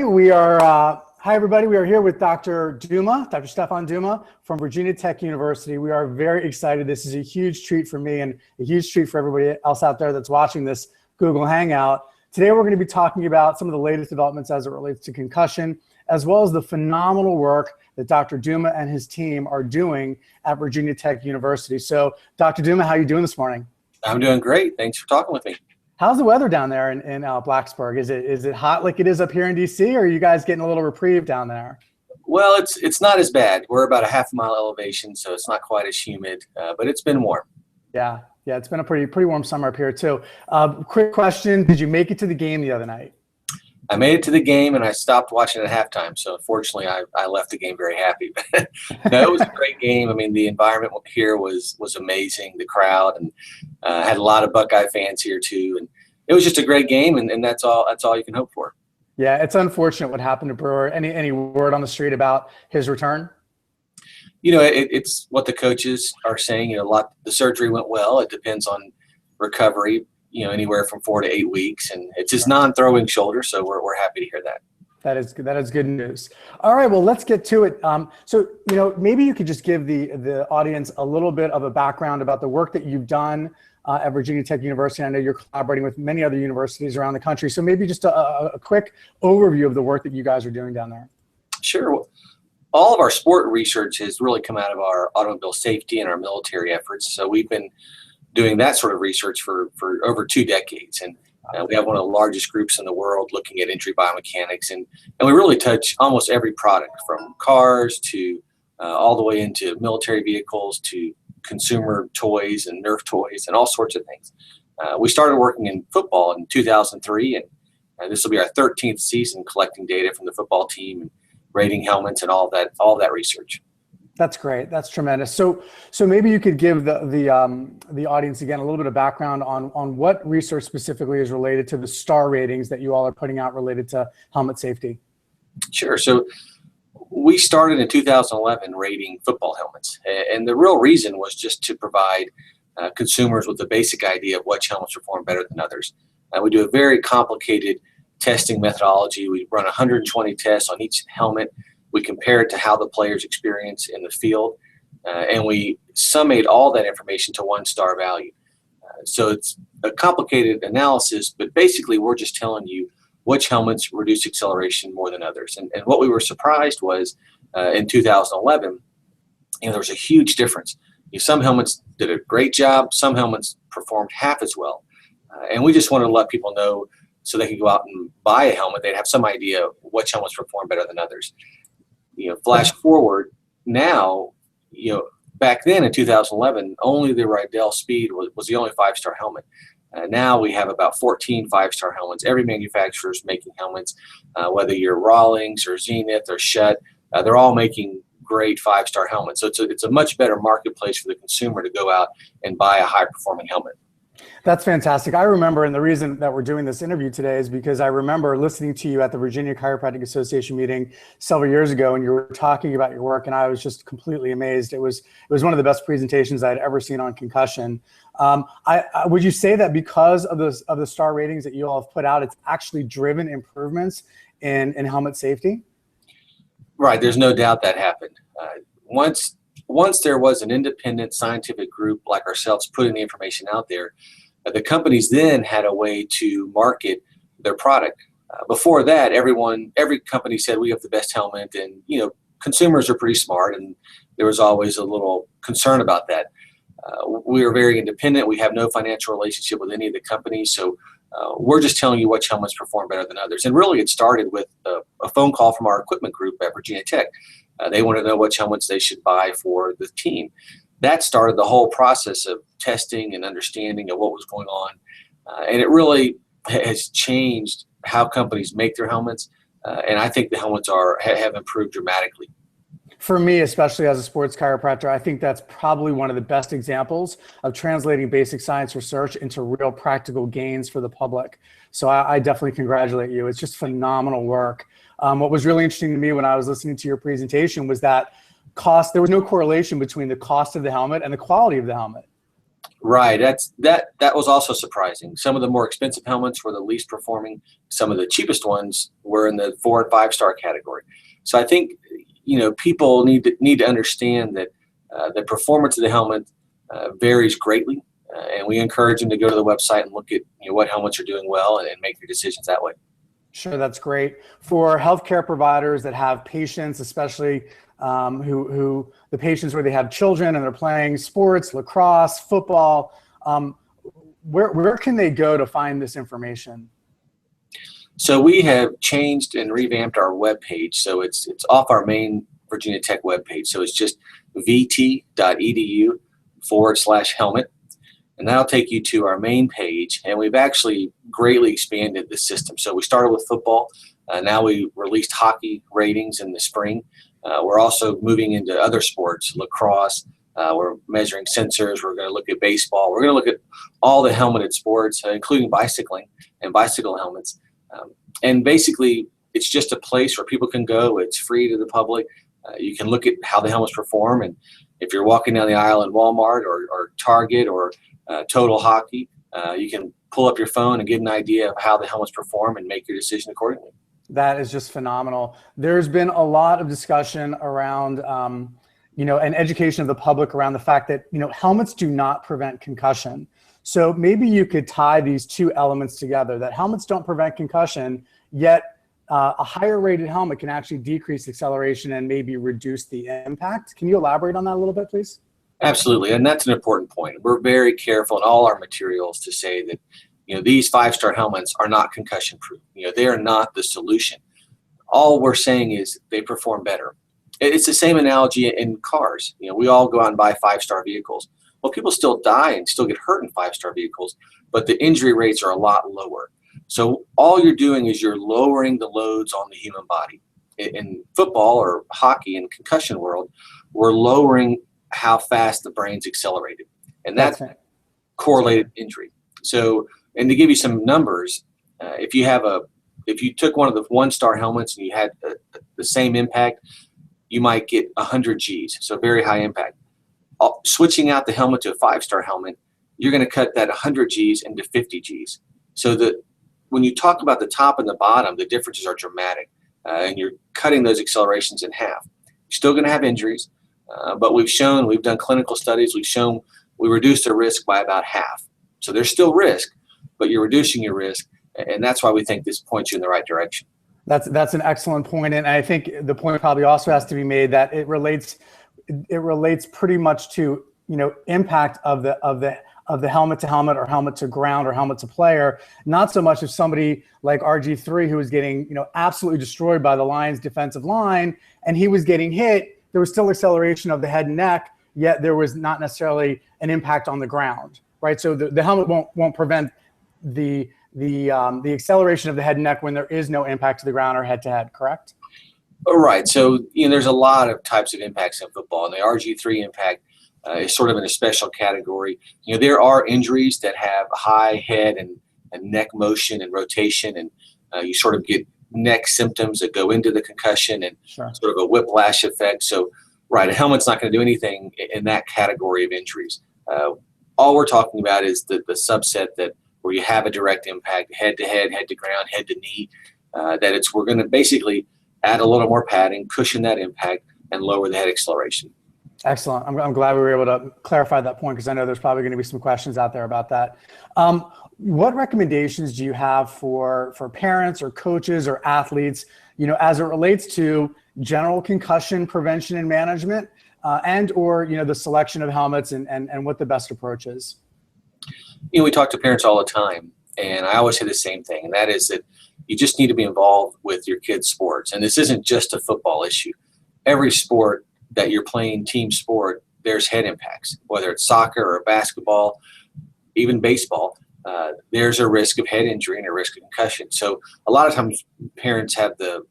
Hi everybody. We are here with Dr. Duma, Dr. Stefan Duma from Virginia Tech University. We are very excited. This is a huge treat for me and a huge treat for everybody else out there that's watching this Google Hangout. Today we're going to be talking about some of the latest developments as it relates to concussion, as well as the phenomenal work that Dr. Duma and his team are doing at Virginia Tech University. So Dr. Duma, how are you doing this morning? I'm doing great. Thanks for talking with me. How's the weather down there in Blacksburg? Is it hot like it is up here in DC, or are you guys getting a little reprieve down there? Well, it's not as bad. We're about a half-mile elevation, so it's not quite as humid, but it's been warm. Yeah, it's been a pretty warm summer up here too. Quick question: did you make it to the game the other night? I made it to the game, and I stopped watching at halftime. So unfortunately, I left the game very happy. No, it was a great game. I mean, the environment here was amazing. The crowd, and had a lot of Buckeye fans here too, and it was just a great game. And that's all you can hope for. Yeah, it's unfortunate what happened to Brewer. Any word on the street about his return? You know, it's what the coaches are saying. You know, the surgery went well. It depends on recovery. You know, anywhere from 4 to 8 weeks, and it's his non-throwing shoulder, so we're happy to hear that. That is good news. All right, well, let's get to it. So, you know, maybe you could just give the audience a little bit of a background about the work that you've done at Virginia Tech University. I know you're collaborating with many other universities around the country, so maybe just a quick overview of the work that you guys are doing down there. Sure. Well, all of our sport research has really come out of our automobile safety and our military efforts. So we've been doing that sort of research for over 2 decades. And we have one of the largest groups in the world looking at injury biomechanics. And we really touch almost every product, from cars to all the way into military vehicles to consumer toys and Nerf toys and all sorts of things. We started working in football in 2003, and this will be our 13th season collecting data from the football team and rating helmets and all that research. That's great. That's tremendous. So maybe you could give the audience again a little bit of background on what research specifically is related to the star ratings that you all are putting out related to helmet safety. Sure. So we started in 2011 rating football helmets, and the real reason was just to provide consumers with a basic idea of which helmets perform better than others. We do a very complicated testing methodology. We run 120 tests on each helmet. We compare it to how the players experience in the field, and we summate all that information to 1-star value. So it's a complicated analysis, but basically we're just telling you which helmets reduce acceleration more than others. And what we were surprised was in 2011, there was a huge difference. Some helmets did a great job, some helmets performed half as well. And we just wanted to let people know so they could go out and buy a helmet. They'd have some idea which helmets perform better than others. Flash forward now, back then in 2011, only the Rydell Speed was the only 5-star helmet. Now we have about 14 5-star helmets. Every manufacturer is making helmets, whether you're Rawlings or Zenith or Schutt, they're all making great 5-star helmets. So it's a much better marketplace for the consumer to go out and buy a high-performing helmet. That's fantastic. I remember, and the reason that we're doing this interview today is because I remember listening to you at the Virginia Chiropractic Association meeting several years ago, and you were talking about your work, and I was just completely amazed. It was one of the best presentations I'd ever seen on concussion. Would you say that because of the star ratings that you all have put out, it's actually driven improvements in helmet safety? Right. There's no doubt that happened. Once there was an independent scientific group like ourselves putting the information out there, the companies then had a way to market their product. Before that, every company said we have the best helmet, and consumers are pretty smart, and there was always a little concern about that. We are very independent. We have no financial relationship with any of the companies, so we're just telling you which helmets perform better than others. And really, it started with a phone call from our equipment group at Virginia Tech. They wanted to know which helmets they should buy for the team. That started the whole process of testing and understanding of what was going on. And it really has changed how companies make their helmets. And I think the helmets have improved dramatically. For me, especially as a sports chiropractor, I think that's probably one of the best examples of translating basic science research into real practical gains for the public. So I definitely congratulate you. It's just phenomenal work. What was really interesting to me when I was listening to your presentation was that there was no correlation between the cost of the helmet and the quality of the helmet. Right. That was also surprising. Some of the more expensive helmets were the least performing. Some of the cheapest ones were in the 4 and 5-star category. So I think people need to understand that the performance of the helmet varies greatly, and we encourage them to go to the website and look at what helmets are doing well and make their decisions that way. Sure, that's great. For healthcare providers that have patients, especially who the patients where they have children and they're playing sports, lacrosse, football, where can they go to find this information? So we have changed and revamped our webpage. So it's off our main Virginia Tech webpage. So it's just vt.edu/helmet. And that'll take you to our main page. And we've actually greatly expanded the system. So we started with football. Now we released hockey ratings in the spring. We're also moving into other sports, lacrosse. We're measuring sensors. We're going to look at baseball. We're going to look at all the helmeted sports, including bicycling and bicycle helmets. And basically, it's just a place where people can go. It's free to the public. You can look at how the helmets perform. And if you're walking down the aisle in Walmart or Target or Total Hockey, you can pull up your phone and get an idea of how the helmets perform and make your decision accordingly. That is just phenomenal. There's been a lot of discussion around, and education of the public around the fact that, helmets do not prevent concussion. So maybe you could tie these two elements together, that helmets don't prevent concussion, yet a higher rated helmet can actually decrease acceleration and maybe reduce the impact. Can you elaborate on that a little bit, please? Absolutely, and that's an important point. We're very careful in all our materials to say that these 5-star helmets are not concussion proof. They are not the solution. All we're saying is they perform better. It's the same analogy in cars. We all go out and buy 5-star vehicles. Well, people still die and still get hurt in 5-star vehicles, but the injury rates are a lot lower. So all you're doing is you're lowering the loads on the human body. In football or hockey and concussion world, we're lowering how fast the brain's accelerated, and that's correlated injury. So, and to give you some numbers, if you took one of the 1-star helmets and you had the same impact, you might get 100 Gs, so very high impact. Switching out the helmet to a 5-star helmet, you're going to cut that 100 Gs into 50 Gs. So that when you talk about the top and the bottom, the differences are dramatic, and you're cutting those accelerations in half. You're still going to have injuries, but we've done clinical studies, we've shown we reduce the risk by about half. So there's still risk, but you're reducing your risk, and that's why we think this points you in the right direction. That's an excellent point, and I think the point probably also has to be made that it relates pretty much to impact of the helmet to helmet or helmet to ground or helmet to player, not so much if somebody like RG3 who was getting absolutely destroyed by the Lions defensive line and he was getting hit, there was still acceleration of the head and neck, yet there was not necessarily an impact on the ground, right? So the helmet won't prevent the acceleration of the head and neck when there is no impact to the ground or head to head, correct? Right. So there's a lot of types of impacts in football, and the RG3 impact is sort of in a special category. There are injuries that have high head and neck motion and rotation, and you sort of get neck symptoms that go into the concussion and sort of a whiplash effect. So, right, a helmet's not going to do anything in that category of injuries. All we're talking about is the subset where you have a direct impact, head to head, head to ground, head to knee. We're going to basically add a little more padding, cushion that impact, and lower the head acceleration. Excellent. I'm glad we were able to clarify that point because I know there's probably going to be some questions out there about that. What recommendations do you have for parents or coaches or athletes, as it relates to general concussion prevention and management, and or the selection of helmets and what the best approach is? We talk to parents all the time, and I always say the same thing, and that is that you just need to be involved with your kids' sports. And this isn't just a football issue. Every sport that you're playing, team sport, there's head impacts, whether it's soccer or basketball, even baseball. There's a risk of head injury and a risk of concussion. So a lot of times parents have the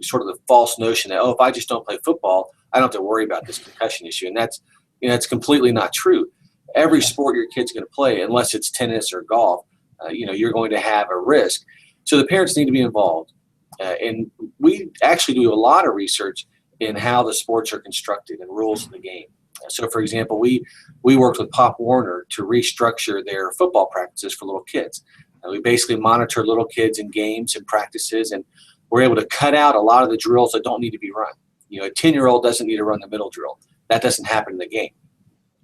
sort of the false notion that, if I just don't play football, I don't have to worry about this concussion issue. And that's completely not true. Every sport your kid's going to play, unless it's tennis or golf, you're going to have a risk. So the parents need to be involved. And we actually do a lot of research in how the sports are constructed and rules of the game. So, for example, we worked with Pop Warner to restructure their football practices for little kids. We basically monitor little kids in games and practices, and we're able to cut out a lot of the drills that don't need to be run. A 10-year-old doesn't need to run the middle drill. That doesn't happen in the game.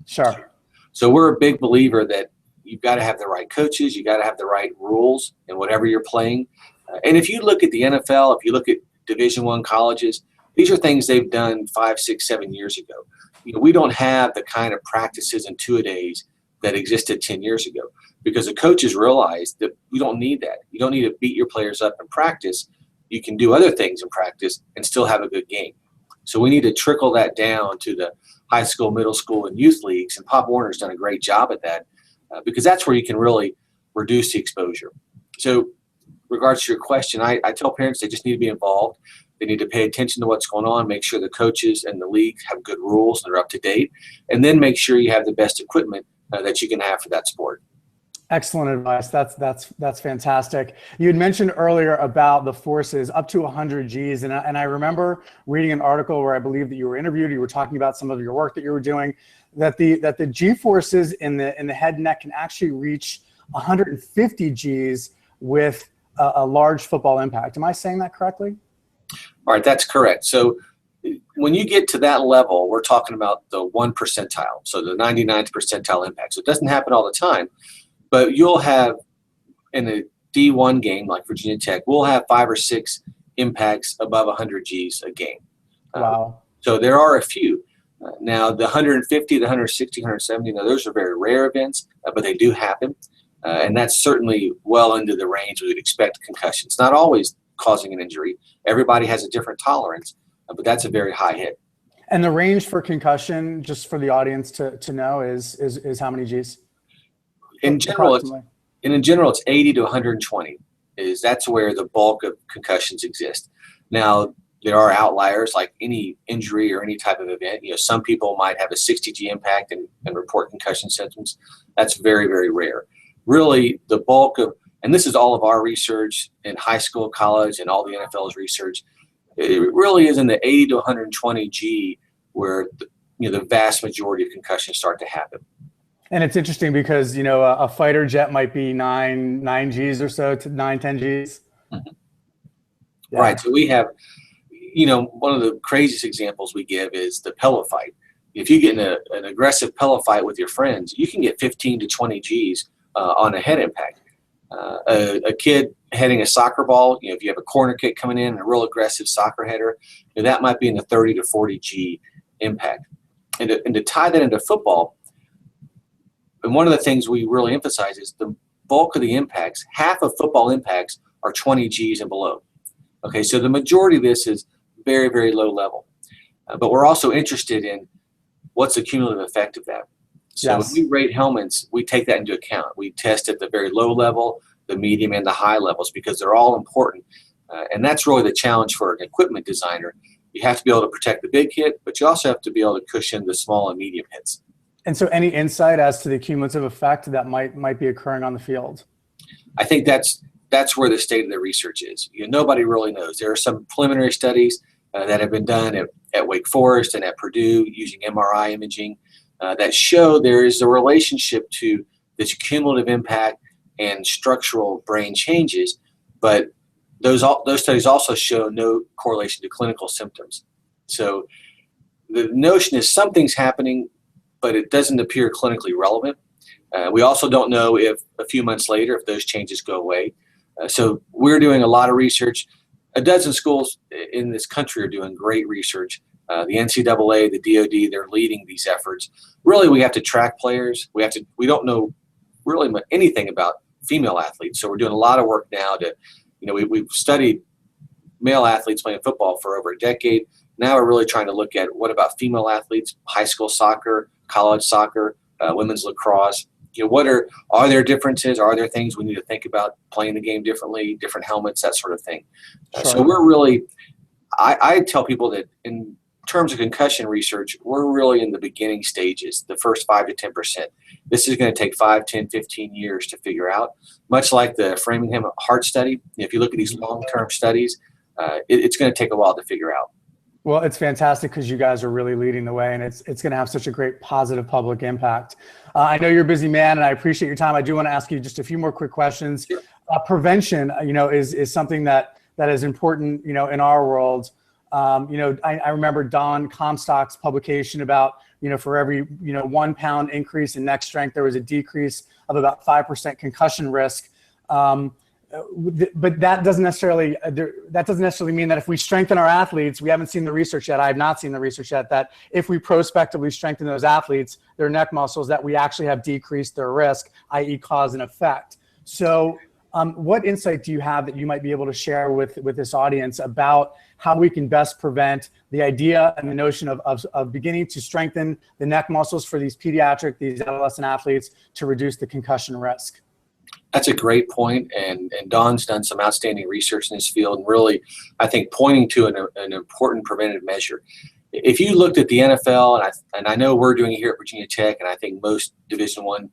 Sure. So we're a big believer that you've got to have the right coaches, you got to have the right rules in whatever you're playing. And if you look at the NFL, if you look at Division I colleges, these are things they've done 5, 6, 7 years ago. We don't have the kind of practices and two-a-days that existed 10 years ago, because the coaches realized that you don't need that. You don't need to beat your players up in practice. You can do other things in practice and still have a good game. So we need to trickle that down to the high school, middle school, and youth leagues. And Pop Warner's done a great job at that, because that's where you can really reduce the exposure. So regards to your question, I tell parents they just need to be involved. They need to pay attention to what's going on, make sure the coaches and the league have good rules and they're up to date, and then make sure you have the best equipment that you can have for that sport. Excellent advice. That's fantastic. You had mentioned earlier about the forces up to 100 Gs, and I remember reading an article where I believe that you were interviewed. You were talking about some of your work that you were doing, that the G forces in the head and neck can actually reach 150 Gs with a large football impact. Am I saying that correctly? All right, that's correct. So when you get to that level, we're talking about the 1 percentile, so the 99th percentile impact. So it doesn't happen all the time, but you'll have in a D1 game like Virginia Tech, we'll have 5 or 6 impacts above 100 Gs a game. Wow. So there are a few. Now, the 150, the 160, 170, now those are very rare events, but they do happen. And that's certainly well into the range we would expect concussions. Not always causing an injury. Everybody has a different tolerance, but that's a very high hit. And the range for concussion, just for the audience to know, is how many Gs? In general, it's 80 to 120. That's where the bulk of concussions exist. Now, there are outliers like any injury or any type of event. Some people might have a 60 G impact and report concussion symptoms. That's very, very rare. Really, the bulk of, and this is all of our research in high school, college, and all the NFL's research, it really is in the 80 to 120 G where the vast majority of concussions start to happen. And it's interesting because, a fighter jet might be 9 Gs or so, to 9, 10 Gs. Mm-hmm. Yeah. Right. So we have, one of the craziest examples we give is the pillow fight. If you get in an aggressive pillow fight with your friends, you can get 15 to 20 Gs on a head impact. A kid heading a soccer ball, if you have a corner kick coming in and a real aggressive soccer header, that might be in the 30 to 40 G impact. And to tie that into football, and one of the things we really emphasize is the bulk of the impacts, half of football impacts are 20 Gs and below. Okay, so the majority of this is very, very low level. But we're also interested in what's the cumulative effect of that. So Yes. When we rate helmets, we take that into account. We test at the very low level, the medium, and the high levels because they're all important. And that's really the challenge for an equipment designer. You have to be able to protect the big hit, but you also have to be able to cushion the small and medium hits. And so any insight as to the cumulative effect that might be occurring on the field? I think that's where the state of the research is. Nobody really knows. There are some preliminary studies that have been done at Wake Forest and at Purdue using MRI imaging that show there is a relationship to this cumulative impact and structural brain changes, but those studies also show no correlation to clinical symptoms. So the notion is something's happening, but it doesn't appear clinically relevant. We also don't know if a few months later, if those changes go away. So we're doing a lot of research. A dozen schools in this country are doing great research. The NCAA, the DOD, they're leading these efforts. Really, we have to track players. We don't know really anything about female athletes. So we're doing a lot of work now to, we've studied male athletes playing football for over a decade. Now we're really trying to look at what about female athletes, high school soccer, college soccer, women's lacrosse. Are there differences? Are there things we need to think about playing the game differently, different helmets, that sort of thing? Sure. So we're really, I tell people that in terms of concussion research, we're really in the beginning stages, the first 5 to 10%. This is going to take 5, 10, 15 years to figure out, much like the Framingham heart study. If you look at these long-term studies, it's going to take a while to figure out. Well, it's fantastic because you guys are really leading the way, and it's going to have such a great positive public impact. I know you're a busy man, and I appreciate your time. I do want to ask you just a few more quick questions. Sure. Prevention, is something that is important, in our world. I remember Don Comstock's publication about, for every, 1 pound increase in neck strength, there was a decrease of about 5% concussion risk. But that doesn't necessarily mean that if we strengthen our athletes, we haven't seen the research yet. I have not seen the research yet that if we prospectively strengthen those athletes, their neck muscles, that we actually have decreased their risk, i.e. cause and effect. So what insight do you have that you might be able to share with this audience about how we can best prevent the idea and the notion of beginning to strengthen the neck muscles for these adolescent athletes to reduce the concussion risk? That's a great point, and Don's done some outstanding research in this field, and really, I think, pointing to an important preventative measure. If you looked at the NFL, and I know we're doing it here at Virginia Tech, and I think most Division I,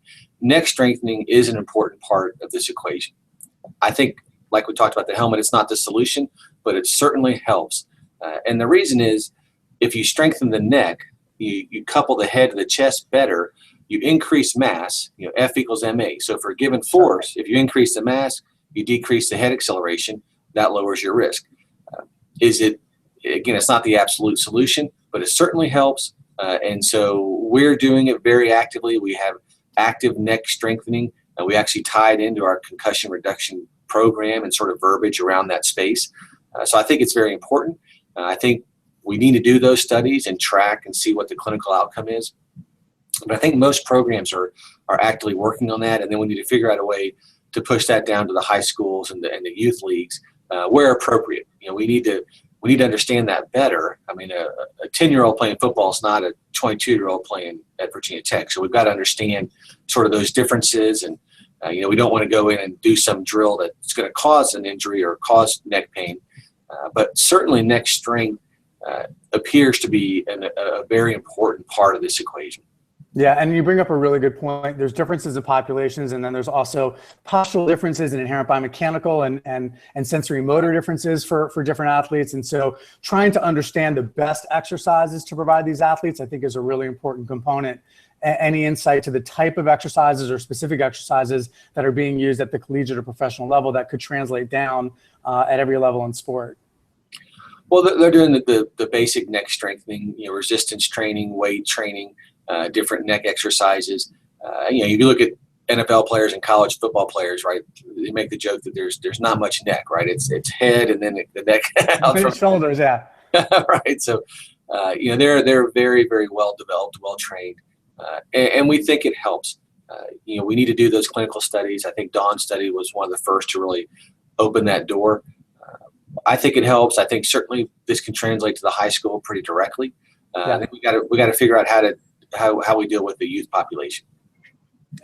neck strengthening is an important part of this equation. I think, like we talked about the helmet, it's not the solution, but it certainly helps. And the reason is, if you strengthen the neck, you couple the head to the chest better, you increase mass, F equals ma. So for a given force, if you increase the mass, you decrease the head acceleration, that lowers your risk. Again, it's not the absolute solution, but it certainly helps. And so we're doing it very actively. We have active neck strengthening. We actually tied into our concussion reduction program and sort of verbiage around that space. So I think it's very important. I think we need to do those studies and track and see what the clinical outcome is. But I think most programs are actively working on that, and then we need to figure out a way to push that down to the high schools and the youth leagues where appropriate. We need to understand that better. I mean, a 10-year-old playing football is not a 22-year-old playing at Virginia Tech, so we've got to understand sort of those differences, and we don't want to go in and do some drill that's going to cause an injury or cause neck pain. But certainly neck strength appears to be a very important part of this equation. Yeah, and you bring up a really good point. There's differences in populations, and then there's also postural differences and inherent biomechanical and sensory motor differences for different athletes. And so trying to understand the best exercises to provide these athletes, I think, is a really important component. Any insight to the type of exercises or specific exercises that are being used at the collegiate or professional level that could translate down at every level in sport? Well, they're doing the basic neck strengthening, resistance training, weight training, different neck exercises. You look at NFL players and college football players, right? They make the joke that there's not much neck, right? It's head and then the neck out from shoulders, yeah. Right. So, they're very, very well developed, well trained, and we think it helps. We need to do those clinical studies. I think Don's study was one of the first to really open that door. I think it helps. I think certainly this can translate to the high school pretty directly. I think we got to figure out how we deal with the youth population.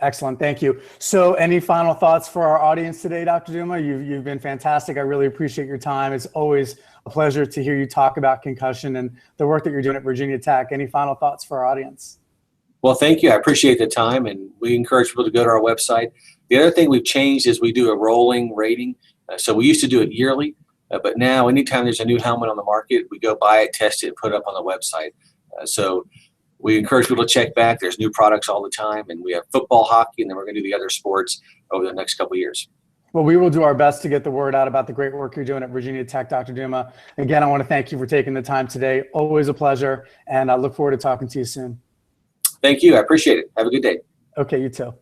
Excellent, thank you. So any final thoughts for our audience today, Dr. Duma? You've been fantastic. I really appreciate your time. It's always a pleasure to hear you talk about concussion and the work that you're doing at Virginia Tech. Any final thoughts for our audience? Well, thank you. I appreciate the time, and we encourage people to go to our website. The other thing we've changed is we do a rolling rating. So we used to do it yearly, but now anytime there's a new helmet on the market, we go buy it, test it, and put it up on the website. So we encourage people to check back. There's new products all the time, and we have football, hockey, and then we're going to do the other sports over the next couple of years. Well, we will do our best to get the word out about the great work you're doing at Virginia Tech, Dr. Duma. Again, I want to thank you for taking the time today. Always a pleasure, and I look forward to talking to you soon. Thank you. I appreciate it. Have a good day. Okay, you too.